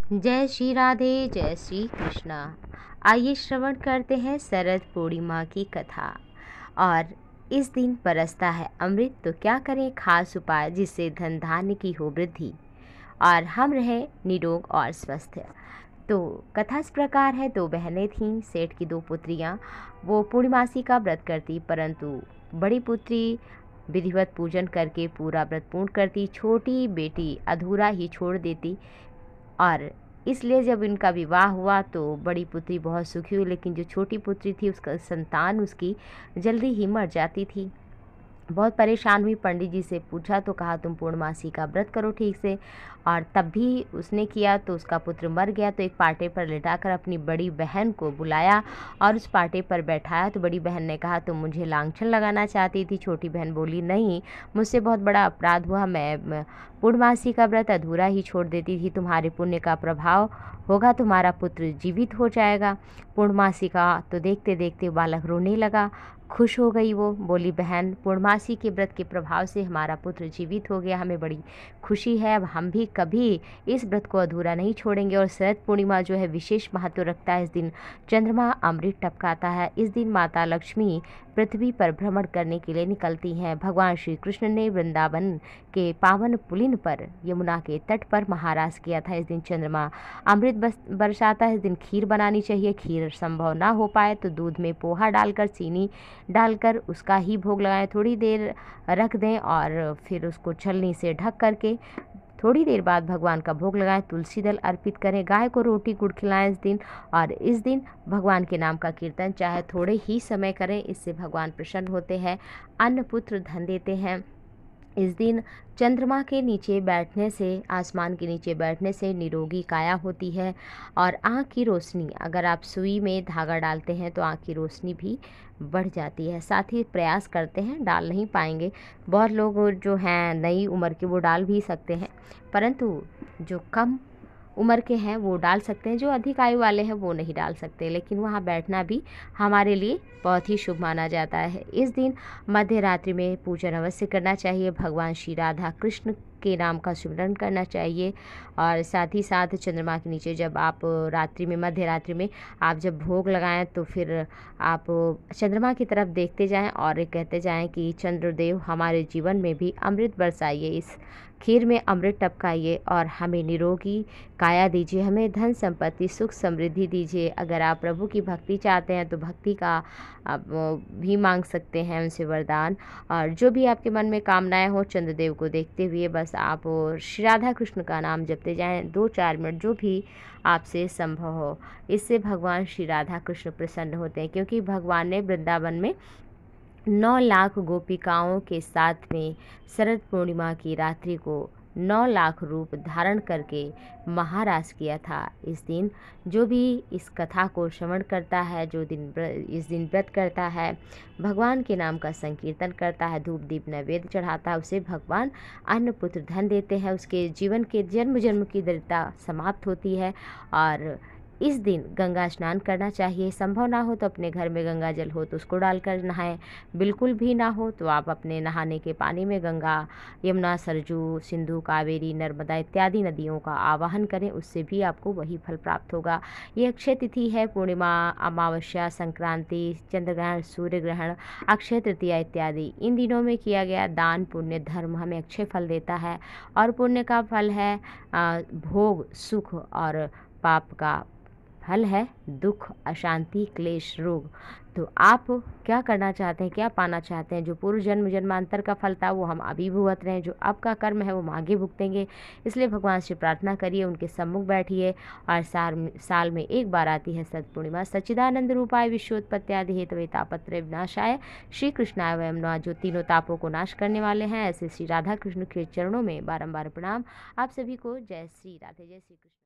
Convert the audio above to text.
जय श्री राधे, जय श्री कृष्णा। आइए श्रवण करते हैं शरद पूर्णिमा की कथा। और इस दिन बरसता है अमृत, तो क्या करें खास उपाय जिससे धन धान्य की हो वृद्धि और हम रहे निरोग और स्वस्थ। तो कथा इस प्रकार है। दो बहनें थीं, सेठ की दो पुत्रियां। वो पूर्णिमासी का व्रत करती, परंतु बड़ी पुत्री विधिवत पूजन करके पूरा व्रत पूर्ण करती, छोटी बेटी अधूरा ही छोड़ देती। और इसलिए जब इनका विवाह हुआ तो बड़ी पुत्री बहुत सुखी हुई, लेकिन जो छोटी पुत्री थी उसका संतान उसकी जल्दी ही मर जाती थी। बहुत परेशान हुई, पंडित जी से पूछा तो कहा तुम पूर्णमासी का व्रत करो ठीक से। और तब भी उसने किया तो उसका पुत्र मर गया। तो एक पाटे पर लिटाकर अपनी बड़ी बहन को बुलाया और उस पाटे पर बैठाया। तो बड़ी बहन ने कहा तुम मुझे लांछन लगाना चाहती थी। छोटी बहन बोली नहीं, मुझसे बहुत बड़ा अपराध हुआ, मैं पूर्णमासी का व्रत अधूरा ही छोड़ देती थी। तुम्हारे पुण्य का प्रभाव होगा, तुम्हारा पुत्र जीवित हो जाएगा। पूर्णमासी का तो देखते देखते बालक रोने लगा। खुश हो गई वो, बोली बहन पूर्णमासी के व्रत के प्रभाव से हमारा पुत्र जीवित हो गया, हमें बड़ी खुशी है। अब हम भी कभी इस व्रत को अधूरा नहीं छोड़ेंगे। और शरद पूर्णिमा जो है विशेष महत्व रखता है। इस दिन चंद्रमा अमृत टपकाता है। इस दिन माता लक्ष्मी पृथ्वी पर भ्रमण करने के लिए निकलती हैं। भगवान श्री कृष्ण ने वृंदावन के पावन पुलिन पर यमुना के तट पर महाराज किया था। इस दिन चंद्रमा अमृत बरसाता है। इस दिन खीर बनानी चाहिए। खीर संभव ना हो पाए तो दूध में पोहा डालकर, चीनी डालकर उसका ही भोग लगाएं। थोड़ी देर रख दें और फिर उसको छलनी से ढक करके थोड़ी देर बाद भगवान का भोग लगाएं। तुलसी दल अर्पित करें। गाय को रोटी गुड़ खिलाएं इस दिन। और इस दिन भगवान के नाम का कीर्तन चाहे थोड़े ही समय करें, इससे भगवान प्रसन्न होते हैं, अन्न पुत्र धन देते हैं। इस दिन चंद्रमा के नीचे बैठने से, आसमान के नीचे बैठने से निरोगी काया होती है। और आँख की रोशनी, अगर आप सुई में धागा डालते हैं तो आँख की रोशनी भी बढ़ जाती है। साथ ही प्रयास करते हैं, डाल नहीं पाएंगे, बहुत लोग जो हैं नई उम्र के वो डाल भी सकते हैं, परंतु जो कम उम्र के हैं वो डाल सकते हैं, जो अधिक आयु वाले हैं वो नहीं डाल सकते। लेकिन वहाँ बैठना भी हमारे लिए बहुत ही शुभ माना जाता है। इस दिन मध्य रात्रि में पूजन अवश्य करना चाहिए। भगवान श्री राधा कृष्ण के नाम का सिमरन करना चाहिए। और साथ ही साथ चंद्रमा के नीचे जब आप रात्रि में, मध्य रात्रि में आप जब भोग लगाएं तो फिर आप चंद्रमा की तरफ देखते जाएं और कहते जाएं कि चंद्रदेव हमारे जीवन में भी अमृत बरसाइए, इस खीर में अमृत टपकाइए और हमें निरोगी काया दीजिए, हमें धन संपत्ति सुख समृद्धि दीजिए। अगर आप प्रभु की भक्ति चाहते हैं तो भक्ति का आप भी मांग सकते हैं उनसे वरदान। और जो भी आपके मन में कामनाएं हो, चंद्रदेव को देखते हुए बस आप श्री राधा कृष्ण का नाम जपते जाएं 2-4 मिनट, जो भी आपसे संभव हो। इससे भगवान श्री राधा कृष्ण प्रसन्न होते हैं, क्योंकि भगवान ने वृंदावन में 9 लाख गोपिकाओं के साथ में शरद पूर्णिमा की रात्रि को 9 लाख रूप धारण करके महाराज किया था। इस दिन जो भी इस कथा को श्रवण करता है, जो इस दिन व्रत करता है, भगवान के नाम का संकीर्तन करता है, धूप दीप नैवेद्य चढ़ाता है, उसे भगवान अन्न पुत्र धन देते हैं। उसके जीवन के जन्म जन्म की दरिद्रता समाप्त होती है। और इस दिन गंगा स्नान करना चाहिए। संभव ना हो तो अपने घर में गंगा जल हो तो उसको डालकर नहाएं। बिल्कुल भी ना हो तो आप अपने नहाने के पानी में गंगा, यमुना, सरजू, सिंधु, कावेरी, नर्मदा इत्यादि नदियों का आवाहन करें, उससे भी आपको वही फल प्राप्त होगा। ये अक्षय तिथि है। पूर्णिमा, अमावस्या, संक्रांति, चंद्र ग्रहण, सूर्य ग्रहण, अक्षय तृतीया इत्यादि इन दिनों में किया गया दान, पुण्य, धर्म हमें अक्षय फल देता है। और पुण्य का फल है भोग, सुख, और पाप का फल है दुख, अशांति, क्लेश, रोग। तो आप क्या करना चाहते हैं, क्या पाना चाहते हैं? जो पूर्व जन्म जन्मांतर का फल था वो हम अभी भुगत रहे हैं, जो अब का कर्म है वो हम आगे भुगतेंगे। इसलिए भगवान से प्रार्थना करिए, उनके सम्मुख बैठिए। और साल में एक बार आती है शरद पूर्णिमा। सच्चिदानंद रूपाय विश्वोत्पत्त्यादि हेतवे तापत्रय विनाशाय श्री कृष्णाय वयं नमः, जो तीनों तापों को नाश करने वाले हैं, ऐसे श्री राधा कृष्ण के चरणों में बारंबार प्रणाम। आप सभी को जय श्री राधे, जय श्री कृष्ण।